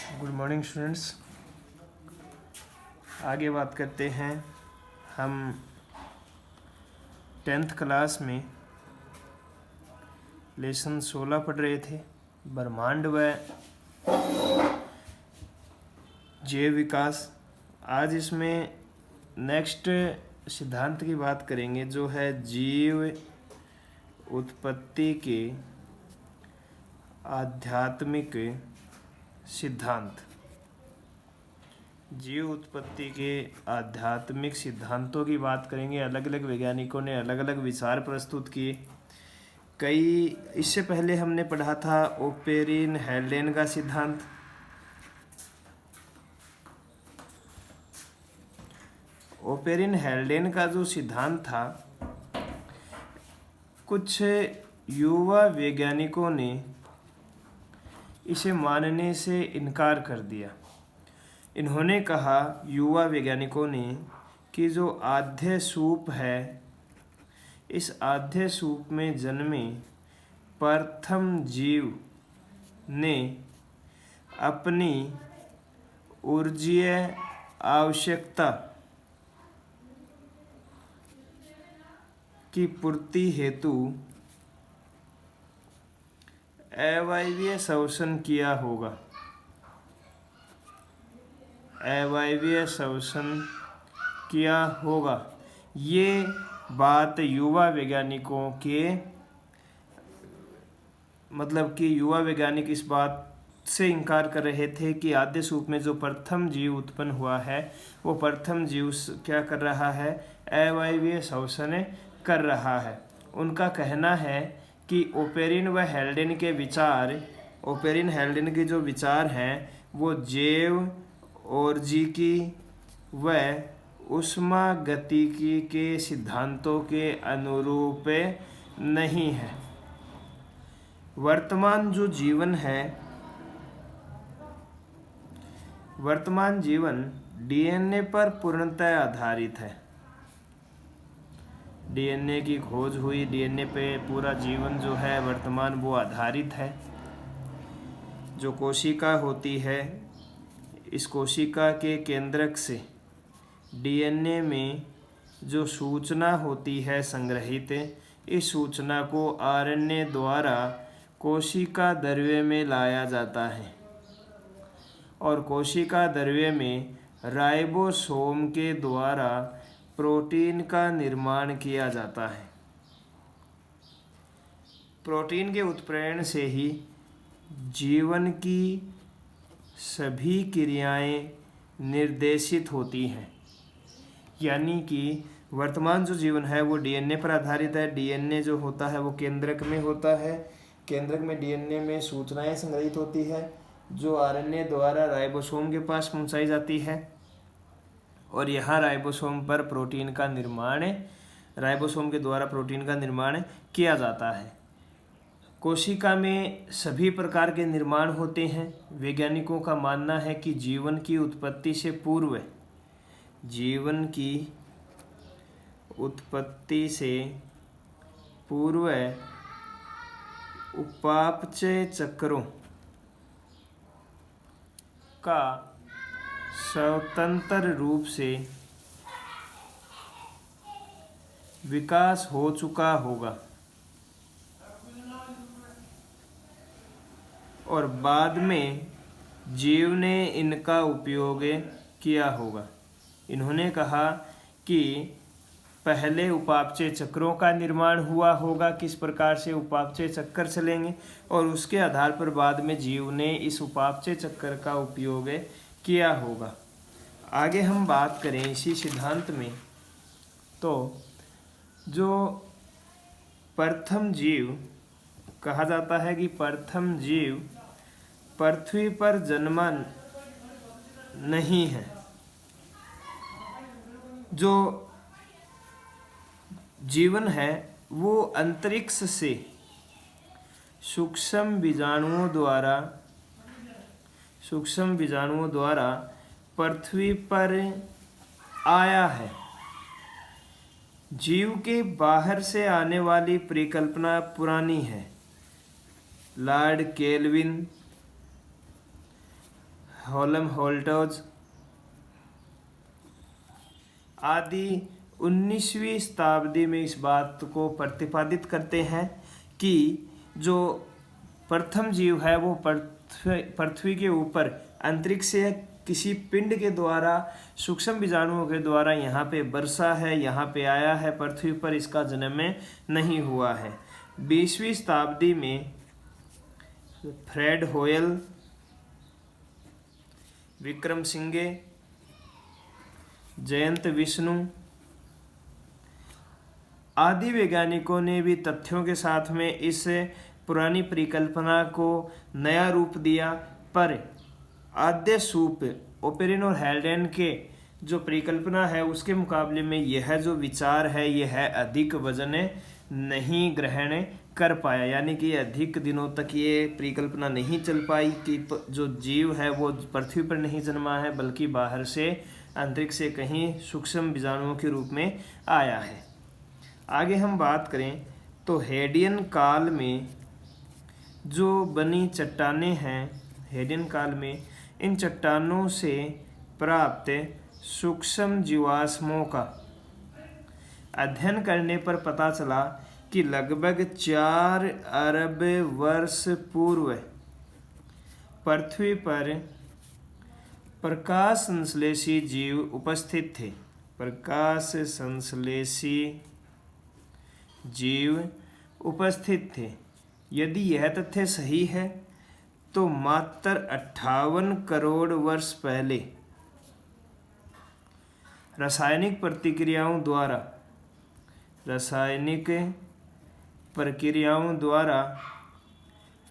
Good morning students. आगे बात करते हैं। हम 10th क्लास में लेसन 16 पढ़ रहे थे, ब्रह्मांड व जैव विकास। आज इसमें नेक्स्ट सिद्धांत की बात करेंगे, जो है जीव उत्पत्ति के आध्यात्मिक सिद्धांत। जीव उत्पत्ति के आध्यात्मिक सिद्धांतों की बात करेंगे। अलग अलग वैज्ञानिकों ने अलग अलग विचार प्रस्तुत किए। कई इससे पहले हमने पढ़ा था ओपेरिन हेल्डेन का सिद्धांत। ओपेरिन हेल्डेन का जो सिद्धांत था, कुछ युवा वैज्ञानिकों ने इसे मानने से इनकार कर दिया। इन्होंने कहा, युवा वैज्ञानिकों ने, कि जो आद्य सूप है, इस आद्य सूप में जन्मे प्रथम जीव ने अपनी ऊर्जीय आवश्यकता की पूर्ति हेतु अवायवीय श्वसन किया होगा। अवायवीय श्वसन किया होगा। ये बात युवा वैज्ञानिकों के मतलब कि युवा वैज्ञानिक इस बात से इनकार कर रहे थे कि आद्य सूप में जो प्रथम जीव उत्पन्न हुआ है, वो प्रथम जीव क्या कर रहा है? अवायवीय श्वसन कर रहा है। उनका कहना है कि ओपेरिन व हेल्डेन के विचार, ओपेरिन हेल्डेन के जो विचार हैं, वो जैव और्जिकी व ऊष्मागतिकी के सिद्धांतों के अनुरूप नहीं है। वर्तमान जो जीवन है, वर्तमान जीवन डीएनए पर पूर्णतः आधारित है। डीएनए की खोज हुई, डीएनए पे पूरा जीवन जो है वर्तमान वो आधारित है। जो कोशिका होती है, इस कोशिका के केंद्रक से डीएनए में जो सूचना होती है संग्रहित, इस सूचना को आरएनए द्वारा कोशिका द्रव्य में लाया जाता है और कोशिका द्रव्य में राइबोसोम के द्वारा प्रोटीन का निर्माण किया जाता है। प्रोटीन के उत्प्रेरण से ही जीवन की सभी क्रियाएं निर्देशित होती हैं। यानी कि वर्तमान जो जीवन है वो डीएनए पर आधारित है। डीएनए जो होता है वो केंद्रक में होता है। केंद्रक में डीएनए में सूचनाएं संग्रहित होती है, जो आरएनए द्वारा राइबोसोम के पास पहुंचाई जाती है और यहाँ राइबोसोम पर प्रोटीन का निर्माण, राइबोसोम के द्वारा प्रोटीन का निर्माण किया जाता है। कोशिका में सभी प्रकार के निर्माण होते हैं। वैज्ञानिकों का मानना है कि जीवन की उत्पत्ति से पूर्व, जीवन की उत्पत्ति से पूर्व उपापचय चक्रों का स्वतंत्र रूप से विकास हो चुका होगा और बाद में जीव ने इनका उपयोग किया होगा। इन्होंने कहा कि पहले उपापचय चक्रों का निर्माण हुआ होगा, किस प्रकार से उपापचय चक्र चलेंगे, और उसके आधार पर बाद में जीव ने इस उपापचय चक्र का उपयोग किया होगा। आगे हम बात करें इसी सिद्धांत में, तो जो प्रथम जीव कहा जाता है कि प्रथम जीव पृथ्वी पर जन्मा नहीं है। जो जीवन है वो अंतरिक्ष से सूक्ष्म बीजाणुओं द्वारा पृथ्वी पर आया है। जीव के बाहर से आने वाली परिकल्पना पुरानी है। लॉर्ड केल्विन, हेल्महोल्ट्ज़ आदि 19वीं शताब्दी में इस बात को प्रतिपादित करते हैं कि जो प्रथम जीव है वो पृथ्वी के ऊपर अंतरिक्ष से किसी पिंड के द्वारा सूक्ष्म बीजाणुओं के द्वारा यहाँ पे बरसा है, यहाँ पे आया है, पृथ्वी पर इसका जन्म नहीं हुआ है। 20वीं शताब्दी में फ्रेड होयल, विक्रम सिंघे, जयंत विष्णु आदि वैज्ञानिकों ने भी तथ्यों के साथ में इस पुरानी परिकल्पना को नया रूप दिया, पर आद्य सूप ओपेरिन और हेल्डेन के जो परिकल्पना है उसके मुकाबले में यह जो विचार है यह अधिक वजन नहीं ग्रहण कर पाया, यानी कि अधिक दिनों तक ये परिकल्पना नहीं चल पाई कि जो जीव है वो पृथ्वी पर नहीं जन्मा है बल्कि बाहर से अंतरिक्ष से कहीं सूक्ष्म बीजाणुओं के रूप में आया है। आगे हम बात करें तो हेडियन काल में जो बनी चट्टानें हैं, हेडियन काल में इन चट्टानों से प्राप्त सूक्ष्म जीवाश्मों का अध्ययन करने पर पता चला कि लगभग 4 अरब वर्ष पूर्व पृथ्वी पर प्रकाश संश्लेषी जीव उपस्थित थे। प्रकाश संश्लेषी जीव उपस्थित थे। यदि यह तथ्य सही है तो मात्र 58 करोड़ वर्ष पहले रासायनिक प्रक्रियाओं द्वारा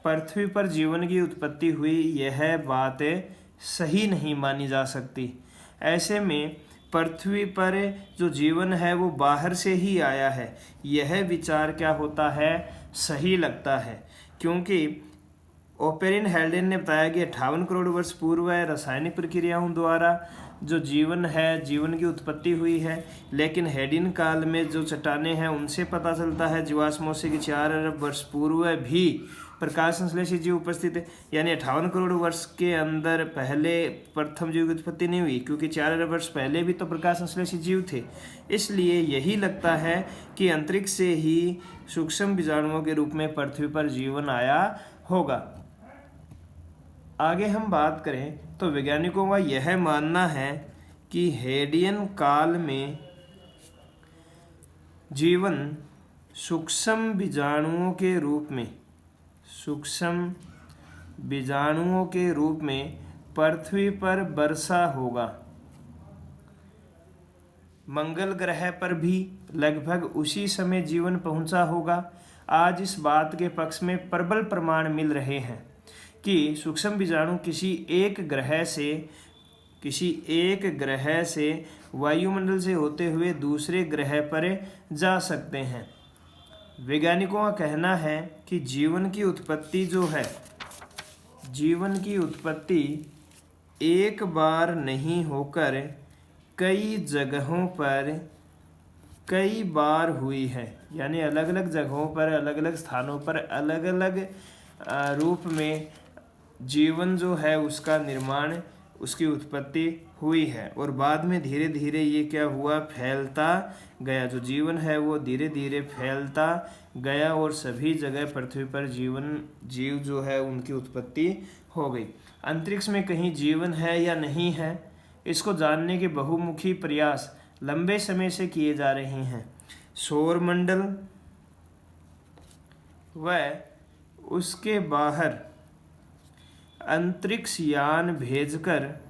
पृथ्वी पर जीवन की उत्पत्ति हुई, यह बात सही नहीं मानी जा सकती। ऐसे में पृथ्वी पर जो जीवन है वो बाहर से ही आया है, यह विचार क्या होता है, सही लगता है, क्योंकि ओपेरिन हेल्डेन ने बताया कि 58 करोड़ वर्ष पूर्व रासायनिक प्रक्रियाओं द्वारा जो जीवन है, जीवन की उत्पत्ति हुई है। लेकिन हेडियन काल में जो चट्टानें हैं उनसे पता चलता है जीवाश्मों से कि 4 अरब वर्ष पूर्व भी प्रकाश संश्लेषी जीव उपस्थित है, यानी 58 करोड़ वर्ष के अंदर पहले प्रथम जीव की उत्पत्ति नहीं हुई, क्योंकि 4 अरब वर्ष पहले भी तो प्रकाश संश्लेषी जीव थे। इसलिए यही लगता है कि अंतरिक्ष से ही सूक्ष्म बीजाणुओं के रूप में पृथ्वी पर जीवन आया होगा। आगे हम बात करें तो वैज्ञानिकों का यह मानना है कि हेडियन काल में जीवन सूक्ष्म बीजाणुओं के रूप में पृथ्वी पर बरसा होगा। मंगल ग्रह पर भी लगभग उसी समय जीवन पहुंचा होगा। आज इस बात के पक्ष में प्रबल प्रमाण मिल रहे हैं कि सूक्ष्म बीजाणु किसी एक ग्रह से वायुमंडल से होते हुए दूसरे ग्रह पर जा सकते हैं। वैज्ञानिकों का कहना है कि जीवन की उत्पत्ति एक बार नहीं होकर कई जगहों पर कई बार हुई है, यानी अलग अलग जगहों पर, अलग अलग स्थानों पर अलग अलग रूप में जीवन जो है उसका निर्माण, उसकी उत्पत्ति हुई है, और बाद में धीरे धीरे ये क्या हुआ, फैलता गया। जो जीवन है वो धीरे धीरे फैलता गया और सभी जगह पृथ्वी पर जीव जो है उनकी उत्पत्ति हो गई। अंतरिक्ष में कहीं जीवन है या नहीं है, इसको जानने के बहुमुखी प्रयास लंबे समय से किए जा रहे हैं। सौर मंडल व उसके बाहर अंतरिक्ष यान भेजकर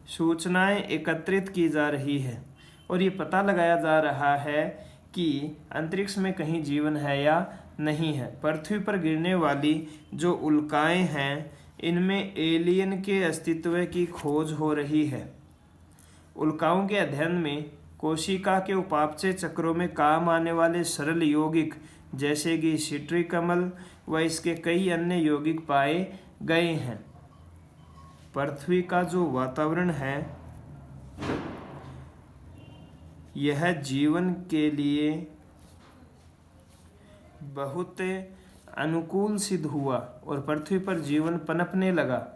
सूचनाएं एकत्रित की जा रही है और ये पता लगाया जा रहा है कि अंतरिक्ष में कहीं जीवन है या नहीं है। पृथ्वी पर गिरने वाली जो उल्काएं हैं इनमें एलियन के अस्तित्व की खोज हो रही है। उल्काओं के अध्ययन में कोशिका के उपापचय चक्रों में काम आने वाले सरल यौगिक जैसे कि सिट्रिक अम्ल व इसके कई अन्य यौगिक पाए गए हैं। पृथ्वी का जो वातावरण है यह जीवन के लिए बहुत अनुकूल सिद्ध हुआ और पृथ्वी पर जीवन पनपने लगा।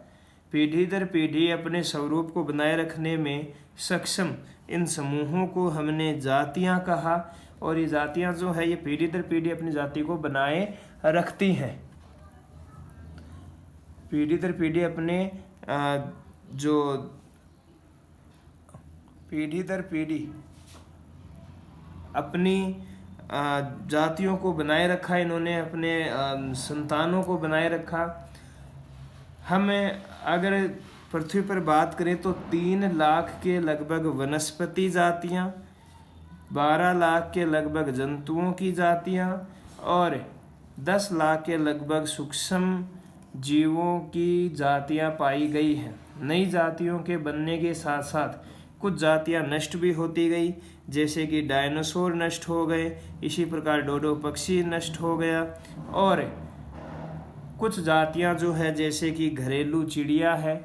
पीढ़ी दर पीढ़ी अपने स्वरूप को बनाए रखने में सक्षम इन समूहों को हमने जातियां कहा। और ये जातियां जो है ये पीढ़ी दर पीढ़ी अपनी जाति को बनाए रखती हैं। पीढ़ी दर पीढ़ी अपने जो पीढ़ी दर पीढ़ी अपनी जातियों को बनाए रखा, इन्होंने अपने संतानों को बनाए रखा। हमें अगर पृथ्वी पर बात करें तो 3 लाख के लगभग वनस्पति जातियां, 12 लाख के लगभग जंतुओं की जातियां और 10 लाख के लगभग सूक्ष्म जीवों की जातियां पाई गई हैं। नई जातियों के बनने के साथ साथ कुछ जातियां नष्ट भी होती गई, जैसे कि डायनासोर नष्ट हो गए, इसी प्रकार डोडो पक्षी नष्ट हो गया। और कुछ जातियां जो है जैसे कि घरेलू चिड़िया है,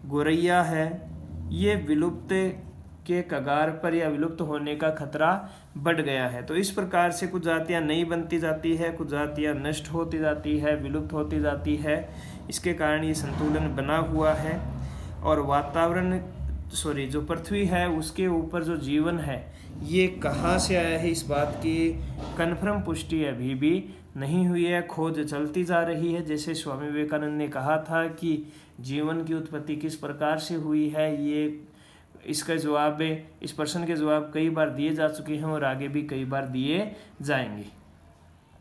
गोरैया है, ये विलुप्त के कगार पर या विलुप्त होने का खतरा बढ़ गया है। तो इस प्रकार से कुछ जातियां नई बनती जाती है, कुछ जातियां नष्ट होती जाती है, विलुप्त होती जाती है। इसके कारण ये संतुलन बना हुआ है। और वातावरण जो पृथ्वी है उसके ऊपर जो जीवन है ये कहाँ से आया है, इस बात की कन्फर्म पुष्टि अभी भी नहीं हुई है, खोज चलती जा रही है। जैसे स्वामी विवेकानंद ने कहा था कि जीवन की उत्पत्ति किस प्रकार से हुई है, ये इसका जवाब, इस प्रश्न के जवाब कई बार दिए जा चुके हैं और आगे भी कई बार दिए जाएंगे।